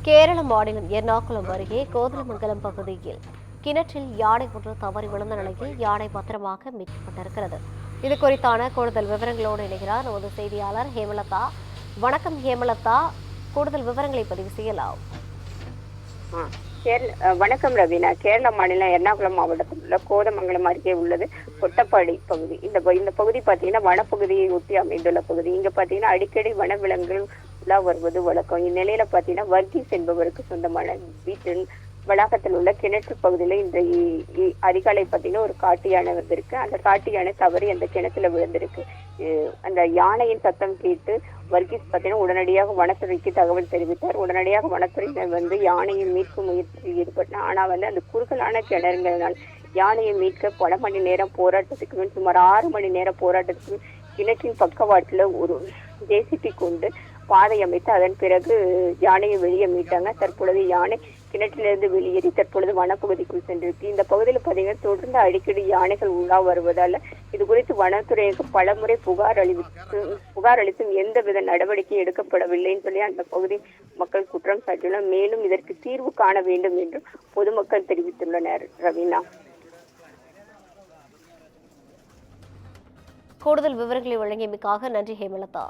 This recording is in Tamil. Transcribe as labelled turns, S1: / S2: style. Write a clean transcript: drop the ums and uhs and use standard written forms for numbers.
S1: கேரள மாநிலம் எர்ணாகுளம் அருகே கோதலமங்கலம் பகுதியில் கிணற்றில் யானை ஒன்று தவறி விழுந்த நிலையில் யானை பத்திரமாக மீட்கப்பட்டிருக்கிறது. இது குறித்தான கூடுதல் விவரங்களோடு இணைகிறார் நமது செய்தியாளர் ஹேமலதா. வணக்கம் ஹேமலதா, கூடுதல் விவரங்களை பதிவு செய்யலாம்.
S2: வணக்கம் ரவீனா. கேரள மாநிலம் எர்ணாகுளம் மாவட்டத்தில் உள்ள கோதமங்கலம் அருகே உள்ளது கொட்டப்பாடி பகுதி. இந்த பகுதி பார்த்தீங்கன்னா வனப்பகுதியை ஒட்டி அமைந்துள்ள பகுதி. இங்க பார்த்தீங்கன்னா அடிக்கடி வனவிலங்குகள் உலா வருவது வழக்கம். இந்நிலையில பார்த்தீங்கன்னா வர்கீஸ் என்பவருக்கு சொந்தமான வீட்டில் வளாகத்தில் உள்ள கிணற்று பகுதியில இன்றைய அதிகாலை பார்த்தீங்கன்னா ஒரு காட்டு யானை வந்திருக்கு. அந்த காட்டு யானை தவறி அந்த கிணத்துல விழுந்திருக்கு. அந்த யானையின் சத்தம் கேட்டு வர்கீஸ் பார்த்தீங்கன்னா உடனடியாக வனத்துறைக்கு தகவல் தெரிவித்தார். உடனடியாக வனத்துறையினர் வந்து யானையை மீட்கும் முயற்சியில் ஈடுபட்டார். ஆனா அந்த குறுகலான கிணறுங்கிறதுனால யானையை மீட்க பல மணி நேரம் போராட்டத்துக்கு சுமார் 6 மணி நேரம் போராட்டத்துக்கு கிணற்றின் பக்கவாட்டுல ஒரு ஜேசிபி கொண்டு பாதை அமைத்து அதன் பிறகு யானையை வெளியே மீட்டாங்க. தற்பொழுது யானை கிணற்றிலிருந்து வெளியேறி தற்பொழுது வனப்பகுதிக்குள் சென்றிருக்கு. இந்த பகுதியில் பார்த்தீங்கன்னா தொடர்ந்து அடிக்கடி யானைகள் உலா வருவதால இது குறித்து வனத்துறைக்கு பலமுறை புகார் அளித்தும் எந்தவித நடவடிக்கை எடுக்கப்படவில்லைன்னு சொல்லி அந்த பகுதி மக்கள் குற்றம் சாட்டியுள்ளனர். மேலும் இதற்கு தீர்வு காண வேண்டும் என்றும் பொதுமக்கள் தெரிவித்துள்ளனர். ரவீனா,
S1: கூடுதல் விவரங்களை வழங்கியமைக்காக நன்றி ஹேமலதா.